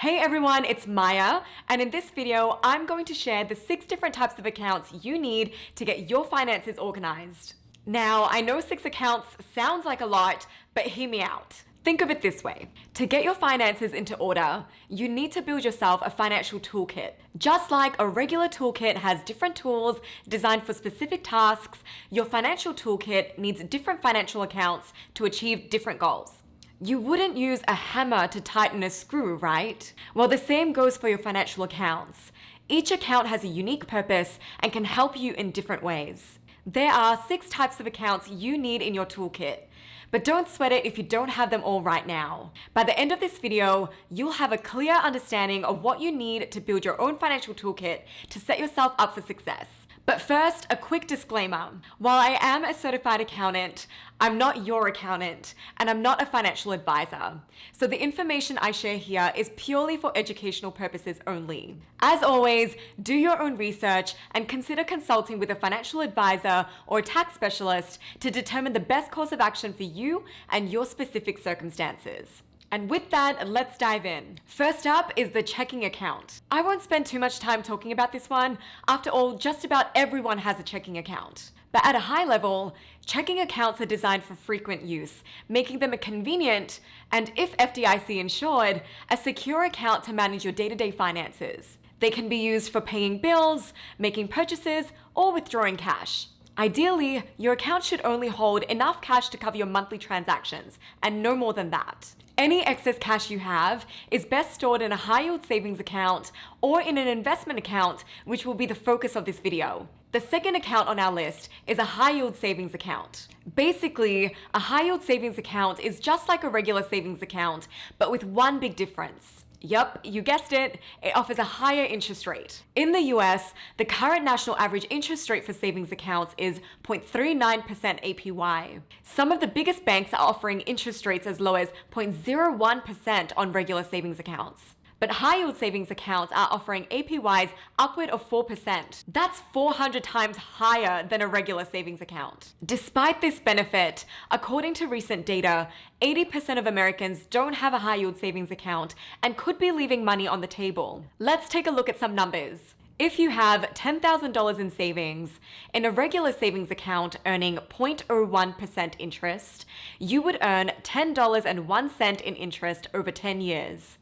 Hey everyone, it's Maya, and in this video, I'm going to share the 6 different types of accounts you need to get your finances organized. Now, I know 6 accounts sounds like a lot, but hear me out. Think of it this way. To get your finances into order, you need to build yourself a financial toolkit. Just like a regular toolkit has different tools designed for specific tasks, your financial toolkit needs different financial accounts to achieve different goals. You wouldn't use a hammer to tighten a screw, right? Well, the same goes for your financial accounts. Each account has a unique purpose and can help you in different ways. There are 6 types of accounts you need in your toolkit. But don't sweat it if you don't have them all right now. By the end of this video, you'll have a clear understanding of what you need to build your own financial toolkit to set yourself up for success. But first, a quick disclaimer. While I am a certified accountant, I'm not your accountant, and I'm not a financial advisor. So the information I share here is purely for educational purposes only. As always, do your own research and consider consulting with a financial advisor or a tax specialist to determine the best course of action for you and your specific circumstances. And with that, let's dive in. First up is the checking account. I won't spend too much time talking about this one. After all, just about everyone has a checking account. But at a high level, checking accounts are designed for frequent use, making them a convenient and, if FDIC insured, a secure account to manage your day-to-day finances. They can be used for paying bills, making purchases, or withdrawing cash. Ideally, your account should only hold enough cash to cover your monthly transactions, and no more than that. Any excess cash you have is best stored in a high-yield savings account or in an investment account, which will be the focus of this video. The second account on our list is a high-yield savings account. Basically, a high-yield savings account is just like a regular savings account, but with one big difference. Yup, you guessed it, it offers a higher interest rate. In the US, the current national average interest rate for savings accounts is 0.39% APY. Some of the biggest banks are offering interest rates as low as 0.01% on regular savings accounts. But high-yield savings accounts are offering APYs upward of 4%. That's 400 times higher than a regular savings account. Despite this benefit, according to recent data, 80% of Americans don't have a high-yield savings account and could be leaving money on the table. Let's take a look at some numbers. If you have $10,000 in savings, in a regular savings account earning 0.01% interest, you would earn $10.01 in interest over 10 years.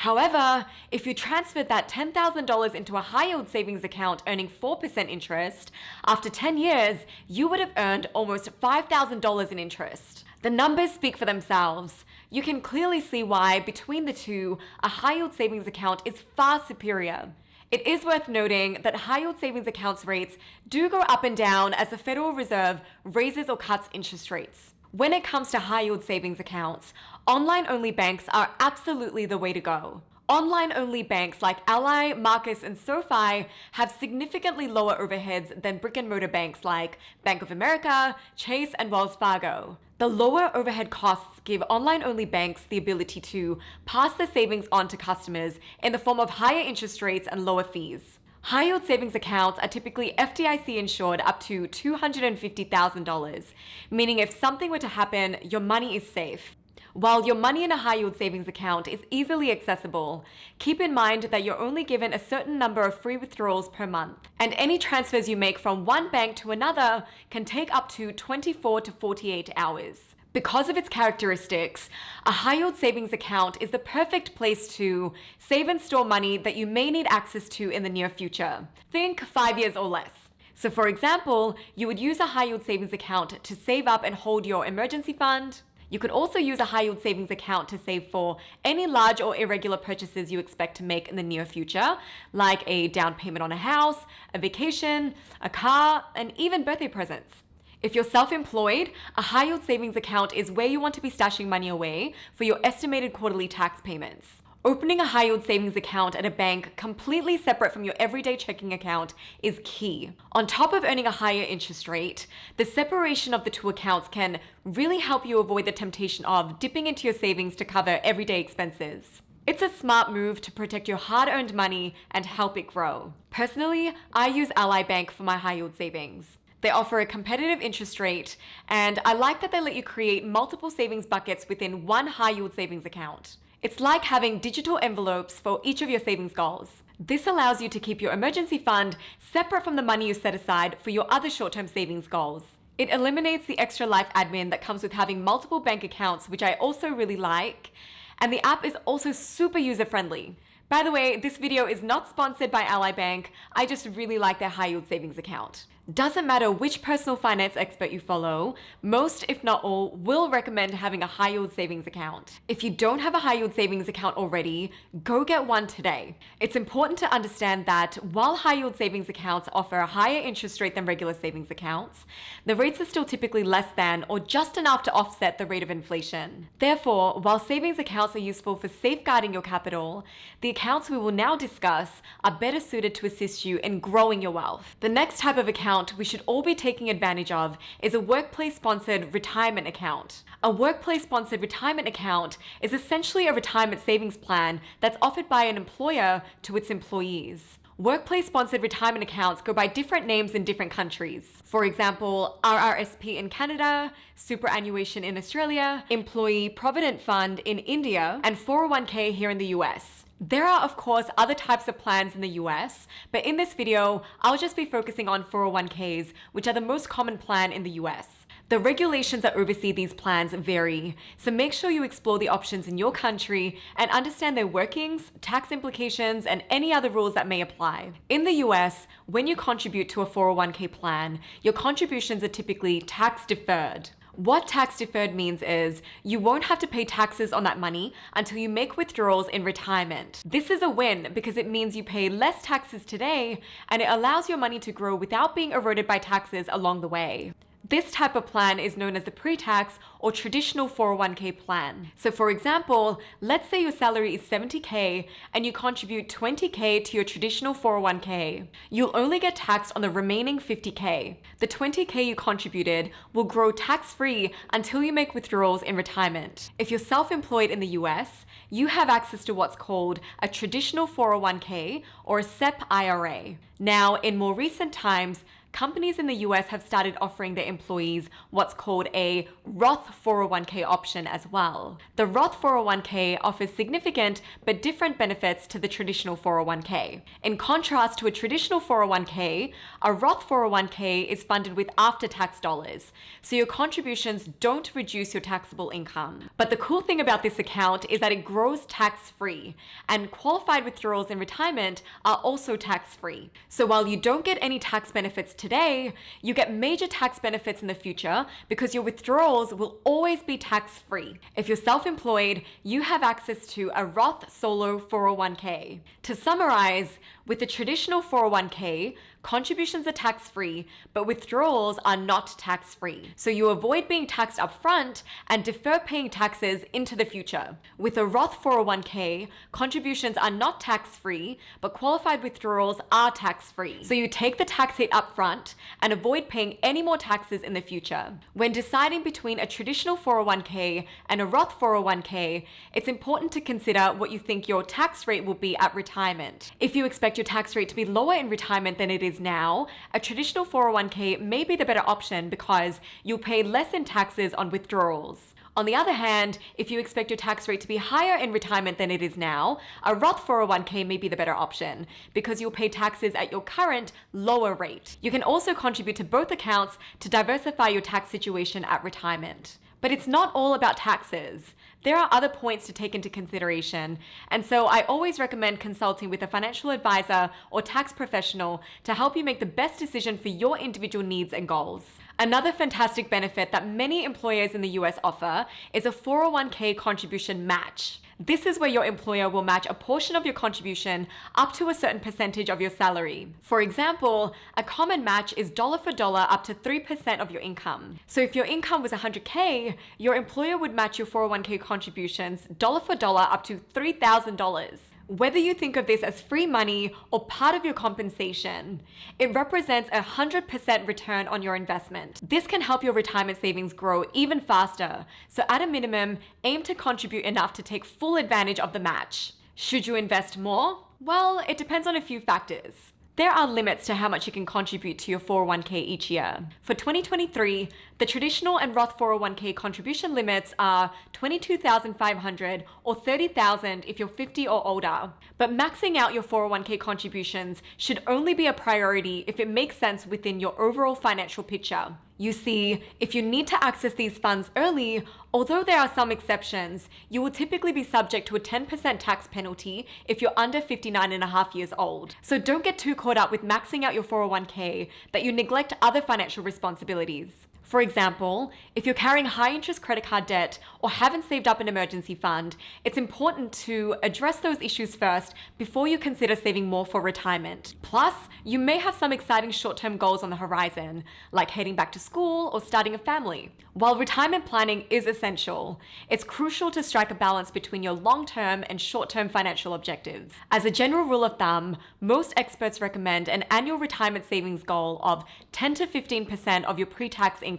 However, if you transferred that $10,000 into a high-yield savings account earning 4% interest, after 10 years, you would have earned almost $5,000 in interest. The numbers speak for themselves. You can clearly see why, between the two, a high-yield savings account is far superior. It is worth noting that high-yield savings accounts rates do go up and down as the Federal Reserve raises or cuts interest rates. When it comes to high-yield savings accounts, online-only banks are absolutely the way to go. Online-only banks like Ally, Marcus, and SoFi have significantly lower overheads than brick-and-mortar banks like Bank of America, Chase, and Wells Fargo. The lower overhead costs give online-only banks the ability to pass the savings on to customers in the form of higher interest rates and lower fees. High-yield savings accounts are typically FDIC insured up to $250,000, meaning if something were to happen, your money is safe. While your money in a high-yield savings account is easily accessible, keep in mind that you're only given a certain number of free withdrawals per month, and any transfers you make from one bank to another can take up to 24 to 48 hours. Because of its characteristics, a high-yield savings account is the perfect place to save and store money that you may need access to in the near future. Think 5 years or less. So for example, you would use a high-yield savings account to save up and hold your emergency fund. You could also use a high-yield savings account to save for any large or irregular purchases you expect to make in the near future, like a down payment on a house, a vacation, a car, and even birthday presents. If you're self-employed, a high-yield savings account is where you want to be stashing money away for your estimated quarterly tax payments. Opening a high-yield savings account at a bank completely separate from your everyday checking account is key. On top of earning a higher interest rate, the separation of the two accounts can really help you avoid the temptation of dipping into your savings to cover everyday expenses. It's a smart move to protect your hard-earned money and help it grow. Personally, I use Ally Bank for my high-yield savings. They offer a competitive interest rate, and I like that they let you create multiple savings buckets within one high-yield savings account. It's like having digital envelopes for each of your savings goals. This allows you to keep your emergency fund separate from the money you set aside for your other short-term savings goals. It eliminates the extra life admin that comes with having multiple bank accounts, which I also really like. And the app is also super user-friendly. By the way, this video is not sponsored by Ally Bank. I just really like their high yield savings account. Doesn't matter which personal finance expert you follow, most, if not all, will recommend having a high yield savings account. If you don't have a high yield savings account already, go get one today. It's important to understand that while high yield savings accounts offer a higher interest rate than regular savings accounts, the rates are still typically less than or just enough to offset the rate of inflation. Therefore, while savings accounts are useful for safeguarding your capital, the accounts we will now discuss are better suited to assist you in growing your wealth. The next type of account we should all be taking advantage of is a workplace-sponsored retirement account. A workplace-sponsored retirement account is essentially a retirement savings plan that's offered by an employer to its employees. Workplace-sponsored retirement accounts go by different names in different countries. For example, RRSP in Canada, superannuation in Australia, Employee Provident Fund in India, and 401k here in the US. There are, of course, other types of plans in the US, but in this video, I'll just be focusing on 401ks, which are the most common plan in the US. The regulations that oversee these plans vary, so make sure you explore the options in your country and understand their workings, tax implications, and any other rules that may apply. In the US, when you contribute to a 401k plan, your contributions are typically tax deferred. What tax deferred means is you won't have to pay taxes on that money until you make withdrawals in retirement. This is a win because it means you pay less taxes today and it allows your money to grow without being eroded by taxes along the way. This type of plan is known as the pre-tax or traditional 401k plan. So for example, let's say your salary is 70k and you contribute 20k to your traditional 401k. You'll only get taxed on the remaining 50k. The 20k you contributed will grow tax-free until you make withdrawals in retirement. If you're self-employed in the US, you have access to what's called a traditional 401k or a SEP IRA. Now, in more recent times, companies in the US have started offering their employees what's called a Roth 401k option as well. The Roth 401k offers significant but different benefits to the traditional 401k. In contrast to a traditional 401k, a Roth 401k is funded with after-tax dollars, so your contributions don't reduce your taxable income. But the cool thing about this account is that it grows tax-free, and qualified withdrawals in retirement are also tax-free. So while you don't get any tax benefits today, you get major tax benefits in the future because your withdrawals will always be tax-free. If you're self-employed, you have access to a Roth Solo 401k. To summarize, with the traditional 401k, contributions are tax-free, but withdrawals are not tax-free. So you avoid being taxed upfront and defer paying taxes into the future. With a Roth 401k, contributions are not tax-free, but qualified withdrawals are tax-free. So you take the tax hit upfront and avoid paying any more taxes in the future. When deciding between a traditional 401k and a Roth 401k, it's important to consider what you think your tax rate will be at retirement. If you expect your tax rate to be lower in retirement than it is now, a traditional 401k may be the better option because you'll pay less in taxes on withdrawals. On the other hand, if you expect your tax rate to be higher in retirement than it is now, a Roth 401k may be the better option because you'll pay taxes at your current lower rate. You can also contribute to both accounts to diversify your tax situation at retirement. But it's not all about taxes. There are other points to take into consideration, and so I always recommend consulting with a financial advisor or tax professional to help you make the best decision for your individual needs and goals. Another fantastic benefit that many employers in the US offer is a 401k contribution match. This is where your employer will match a portion of your contribution up to a certain percentage of your salary. For example, a common match is dollar for dollar up to 3% of your income. So if your income was 100k, your employer would match your 401k contributions dollar for dollar up to $3,000. Whether you think of this as free money or part of your compensation, it represents a 100% return on your investment. This can help your retirement savings grow even faster, so at a minimum, aim to contribute enough to take full advantage of the match. Should you invest more? Well, it depends on a few factors. There are limits to how much you can contribute to your 401k each year. For 2023, the traditional and Roth 401k contribution limits are $22,500 or $30,000 if you're 50 or older. But maxing out your 401k contributions should only be a priority if it makes sense within your overall financial picture. You see, if you need to access these funds early, although there are some exceptions, you will typically be subject to a 10% tax penalty if you're under 59 and a half years old. So don't get too caught up with maxing out your 401k that you neglect other financial responsibilities. For example, if you're carrying high interest credit card debt or haven't saved up an emergency fund, it's important to address those issues first before you consider saving more for retirement. Plus, you may have some exciting short-term goals on the horizon, like heading back to school or starting a family. While retirement planning is essential, it's crucial to strike a balance between your long-term and short-term financial objectives. As a general rule of thumb, most experts recommend an annual retirement savings goal of 10 to 15% of your pre-tax income.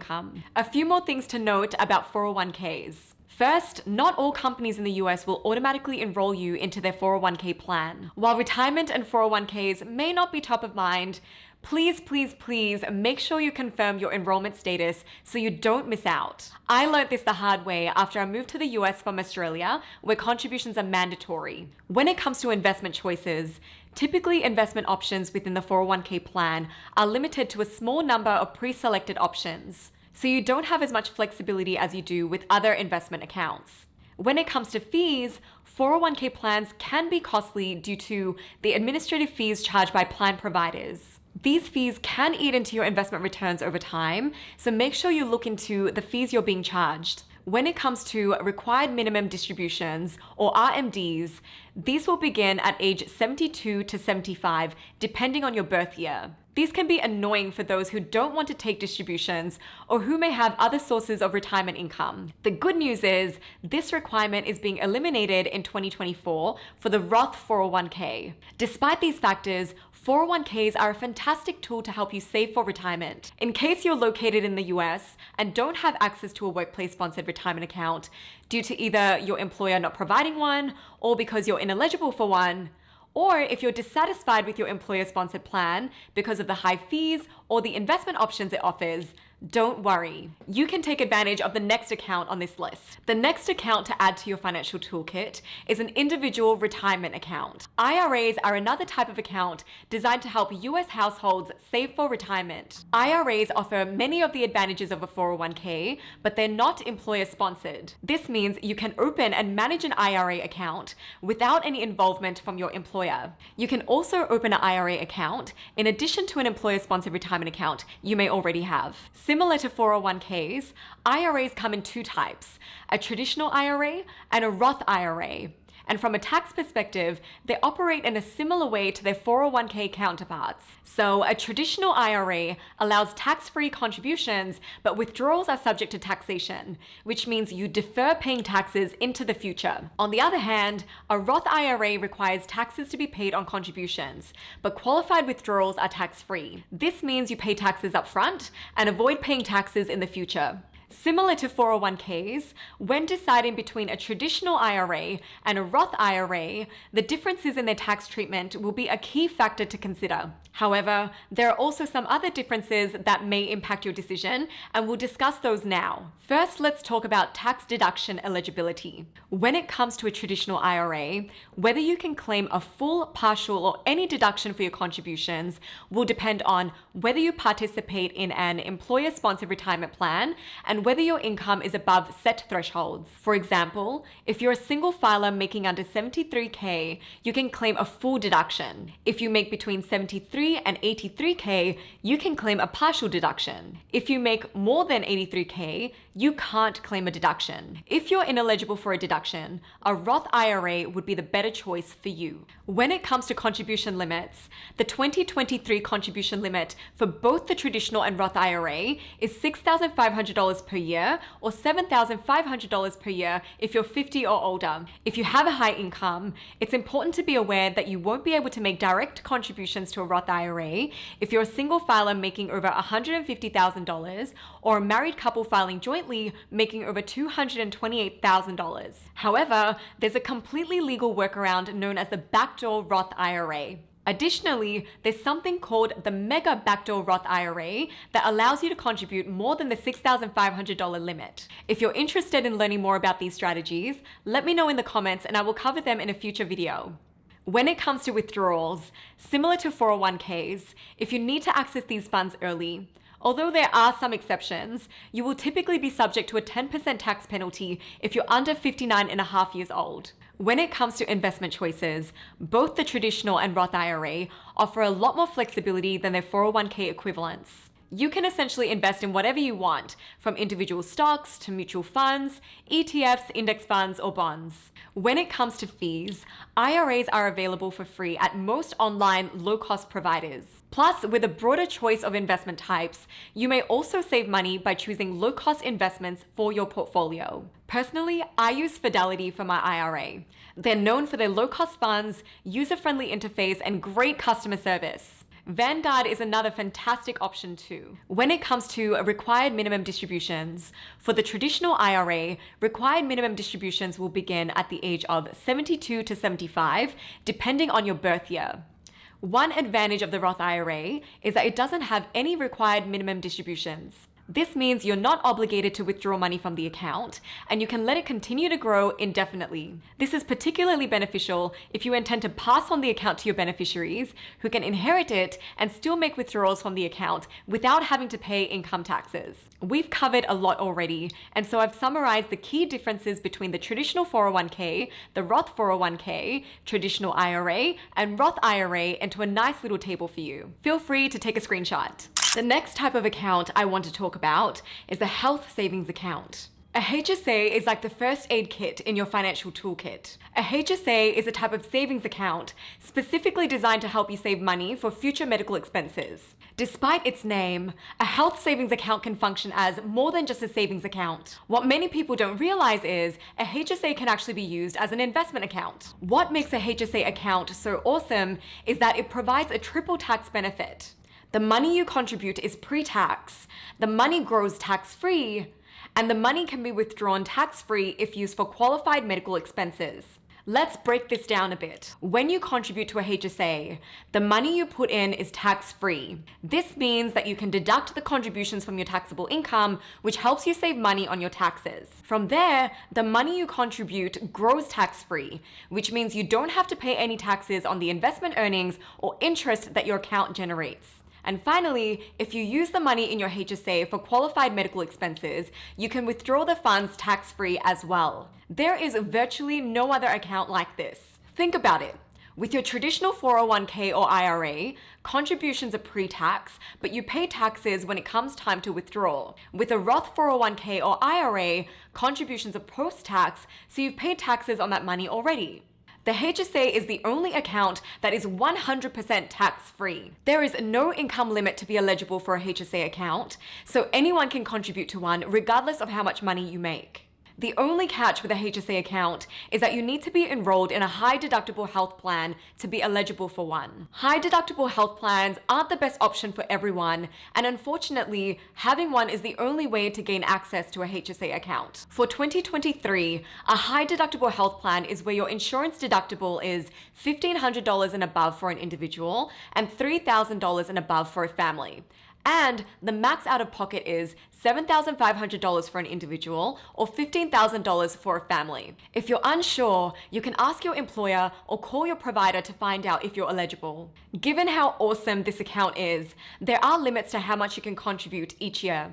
A few more things to note about 401ks. First, not all companies in the US will automatically enroll you into their 401k plan. While retirement and 401ks may not be top of mind, please make sure you confirm your enrollment status so you don't miss out. I learned this the hard way after I moved to the US from Australia, where contributions are mandatory. When it comes to investment choices, typically investment options within the 401k plan are limited to a small number of pre-selected options, so you don't have as much flexibility as you do with other investment accounts. When it comes to fees, 401k plans can be costly due to the administrative fees charged by plan providers. These fees can eat into your investment returns over time, so make sure you look into the fees you're being charged. When it comes to required minimum distributions, or RMDs, these will begin at age 72 to 75, depending on your birth year. These can be annoying for those who don't want to take distributions or who may have other sources of retirement income. The good news is this requirement is being eliminated in 2024 for the Roth 401k. Despite these factors, 401ks are a fantastic tool to help you save for retirement. In case you're located in the US and don't have access to a workplace-sponsored retirement account due to either your employer not providing one or because you're ineligible for one, or if you're dissatisfied with your employer-sponsored plan because of the high fees or the investment options it offers, don't worry. You can take advantage of the next account on this list. The next account to add to your financial toolkit is an individual retirement account. IRAs are another type of account designed to help US households save for retirement. IRAs offer many of the advantages of a 401k, but they're not employer-sponsored. This means you can open and manage an IRA account without any involvement from your employer. You can also open an IRA account in addition to an employer-sponsored retirement account you may already have. Similar to 401ks, IRAs come in two types, a traditional IRA and a Roth IRA. And from a tax perspective, they operate in a similar way to their 401k counterparts. So a traditional IRA allows tax-free contributions, but withdrawals are subject to taxation, which means you defer paying taxes into the future. On the other hand, a Roth IRA requires taxes to be paid on contributions, but qualified withdrawals are tax-free. This means you pay taxes up front and avoid paying taxes in the future. Similar to 401ks, when deciding between a traditional IRA and a Roth IRA, the differences in their tax treatment will be a key factor to consider. However, there are also some other differences that may impact your decision, and we'll discuss those now. First, let's talk about tax deduction eligibility. When it comes to a traditional IRA, whether you can claim a full, partial, or any deduction for your contributions will depend on whether you participate in an employer-sponsored retirement plan and whether your income is above set thresholds. For example, if you're a single filer making under $73K, you can claim a full deduction. If you make between $73 and $83K, you can claim a partial deduction. If you make more than $83K, you can't claim a deduction. If you're ineligible for a deduction, a Roth IRA would be the better choice for you. When it comes to contribution limits, the 2023 contribution limit for both the traditional and Roth IRA is $6,500 per year or $7,500 per year if you're 50 or older. If you have a high income, it's important to be aware that you won't be able to make direct contributions to a Roth IRA if you're a single filer making over $150,000 or a married couple filing jointly making over $228,000. However, there's a completely legal workaround known as the backdoor Roth IRA. Additionally, there's something called the Mega Backdoor Roth IRA that allows you to contribute more than the $6,500 limit. If you're interested in learning more about these strategies, let me know in the comments and I will cover them in a future video. When it comes to withdrawals, similar to 401ks, if you need to access these funds early, although there are some exceptions, you will typically be subject to a 10% tax penalty if you're under 59 and a half years old. When it comes to investment choices, both the traditional and Roth IRA offer a lot more flexibility than their 401k equivalents. You can essentially invest in whatever you want, from individual stocks to mutual funds, ETFs, index funds, or bonds. When it comes to fees, IRAs are available for free at most online low-cost providers. Plus, with a broader choice of investment types, you may also save money by choosing low-cost investments for your portfolio. Personally, I use Fidelity for my IRA. They're known for their low-cost funds, user-friendly interface, and great customer service. Vanguard is another fantastic option too. When it comes to required minimum distributions, for the traditional IRA, required minimum distributions will begin at the age of 72 to 75, depending on your birth year. One advantage of the Roth IRA is that it doesn't have any required minimum distributions. This means you're not obligated to withdraw money from the account, and you can let it continue to grow indefinitely. This is particularly beneficial if you intend to pass on the account to your beneficiaries, who can inherit it and still make withdrawals from the account without having to pay income taxes. We've covered a lot already, and so I've summarized the key differences between the traditional 401k, the Roth 401k, traditional IRA, and Roth IRA into a nice little table for you. Feel free to take a screenshot. The next type of account I want to talk about is the health savings account. A HSA is like the first aid kit in your financial toolkit. A HSA is a type of savings account specifically designed to help you save money for future medical expenses. Despite its name, a health savings account can function as more than just a savings account. What many people don't realize is a HSA can actually be used as an investment account. What makes a HSA account so awesome is that it provides a triple tax benefit. The money you contribute is pre-tax, the money grows tax-free, and the money can be withdrawn tax-free if used for qualified medical expenses. Let's break this down a bit. When you contribute to a HSA, the money you put in is tax-free. This means that you can deduct the contributions from your taxable income, which helps you save money on your taxes. From there, the money you contribute grows tax-free, which means you don't have to pay any taxes on the investment earnings or interest that your account generates. And finally, if you use the money in your HSA for qualified medical expenses, you can withdraw the funds tax-free as well. There is virtually no other account like this. Think about it. With your traditional 401k or IRA, contributions are pre-tax, but you pay taxes when it comes time to withdraw. With a Roth 401k or IRA, contributions are post-tax, so you've paid taxes on that money already. The HSA is the only account that is 100% tax-free. There is no income limit to be eligible for a HSA account, so anyone can contribute to one regardless of how much money you make. The only catch with a HSA account is that you need to be enrolled in a high deductible health plan to be eligible for one. High deductible health plans aren't the best option for everyone, and unfortunately, having one is the only way to gain access to a HSA account. For 2023, a high deductible health plan is where your insurance deductible is $1,500 and above for an individual and $3,000 and above for a family. And the max out-of-pocket is $7,500 for an individual or $15,000 for a family. If you're unsure, you can ask your employer or call your provider to find out if you're eligible. Given how awesome this account is, there are limits to how much you can contribute each year.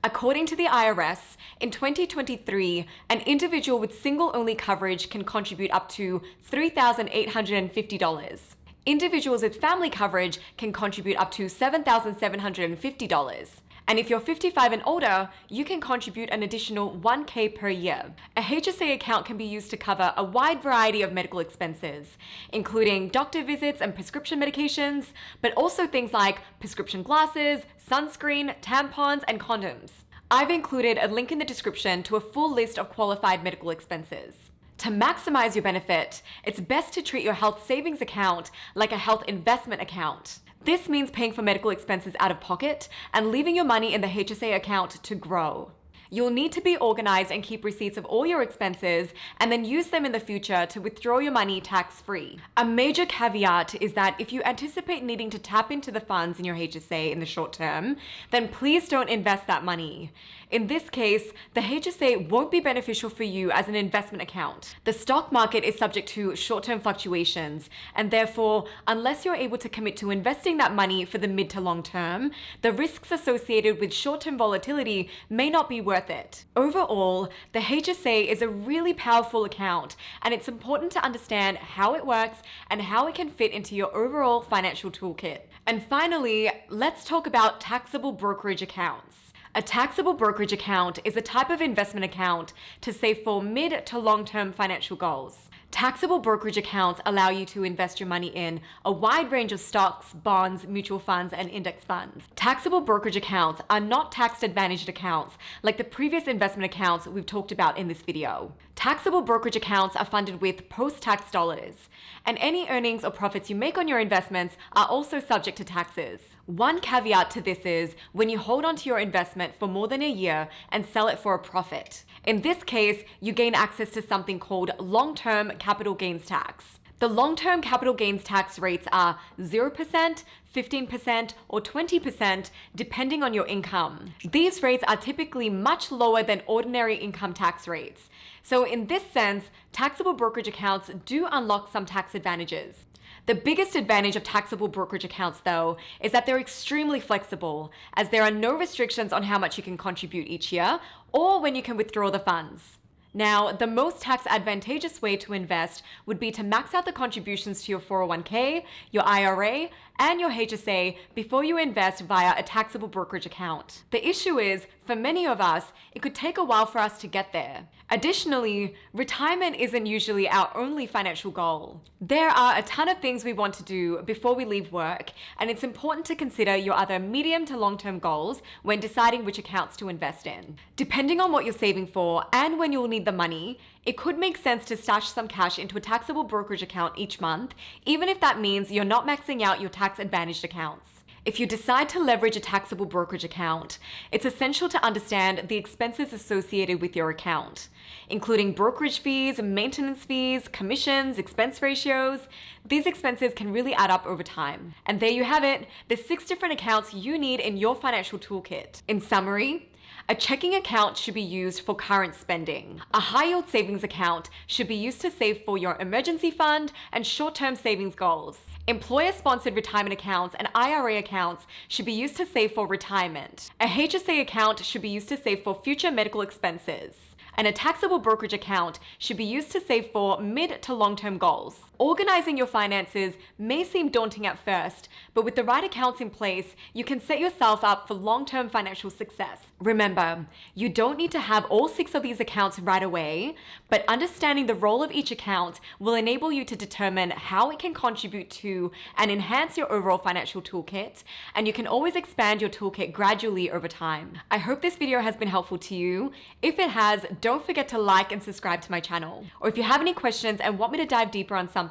According to the IRS, in 2023, an individual with single-only coverage can contribute up to $3,850. Individuals with family coverage can contribute up to $7,750. And if you're 55 and older, you can contribute an additional $1,000 per year. A HSA account can be used to cover a wide variety of medical expenses, including doctor visits and prescription medications, but also things like prescription glasses, sunscreen, tampons, and condoms. I've included a link in the description to a full list of qualified medical expenses. To maximize your benefit, it's best to treat your health savings account like a health investment account. This means paying for medical expenses out of pocket and leaving your money in the HSA account to grow. You'll need to be organized and keep receipts of all your expenses and then use them in the future to withdraw your money tax-free. A major caveat is that if you anticipate needing to tap into the funds in your HSA in the short term, then please don't invest that money. In this case, the HSA won't be beneficial for you as an investment account. The stock market is subject to short-term fluctuations, and therefore, unless you're able to commit to investing that money for the mid to long term, the risks associated with short-term volatility may not be worth it. Overall, the HSA is a really powerful account, and it's important to understand how it works and how it can fit into your overall financial toolkit. And finally, let's talk about taxable brokerage accounts. A taxable brokerage account is a type of investment account to save for mid to long-term financial goals. Taxable brokerage accounts allow you to invest your money in a wide range of stocks, bonds, mutual funds, and index funds. Taxable brokerage accounts are not tax-advantaged accounts like the previous investment accounts we've talked about in this video. Taxable brokerage accounts are funded with post-tax dollars, and any earnings or profits you make on your investments are also subject to taxes. One caveat to this is when you hold onto your investment for more than a year and sell it for a profit. In this case, you gain access to something called long-term capital gains tax. The long-term capital gains tax rates are 0%, 15%, or 20% depending on your income. These rates are typically much lower than ordinary income tax rates. So in this sense, taxable brokerage accounts do unlock some tax advantages. The biggest advantage of taxable brokerage accounts, though, is that they're extremely flexible, as there are no restrictions on how much you can contribute each year or when you can withdraw the funds. Now, the most tax advantageous way to invest would be to max out the contributions to your 401k, your IRA, and your HSA before you invest via a taxable brokerage account. The issue is, for many of us, it could take a while for us to get there. Additionally, retirement isn't usually our only financial goal. There are a ton of things we want to do before we leave work, and it's important to consider your other medium to long-term goals when deciding which accounts to invest in. Depending on what you're saving for and when you'll need the money, it could make sense to stash some cash into a taxable brokerage account each month, even if that means you're not maxing out your tax-advantaged accounts. If you decide to leverage a taxable brokerage account, it's essential to understand the expenses associated with your account, including brokerage fees, maintenance fees, commissions, expense ratios. These expenses can really add up over time. And there you have it, the 6 different accounts you need in your financial toolkit. In summary, a checking account should be used for current spending. A high-yield savings account should be used to save for your emergency fund and short-term savings goals. Employer-sponsored retirement accounts and IRA accounts should be used to save for retirement. A HSA account should be used to save for future medical expenses. And a taxable brokerage account should be used to save for mid to long-term goals. Organizing your finances may seem daunting at first, but with the right accounts in place, you can set yourself up for long-term financial success. Remember, you don't need to have all 6 of these accounts right away, but understanding the role of each account will enable you to determine how it can contribute to and enhance your overall financial toolkit, and you can always expand your toolkit gradually over time. I hope this video has been helpful to you. If it has, don't forget to like and subscribe to my channel. Or if you have any questions and want me to dive deeper on something,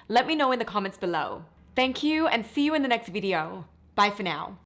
let me know in the comments below. Thank you and see you in the next video. Bye for now.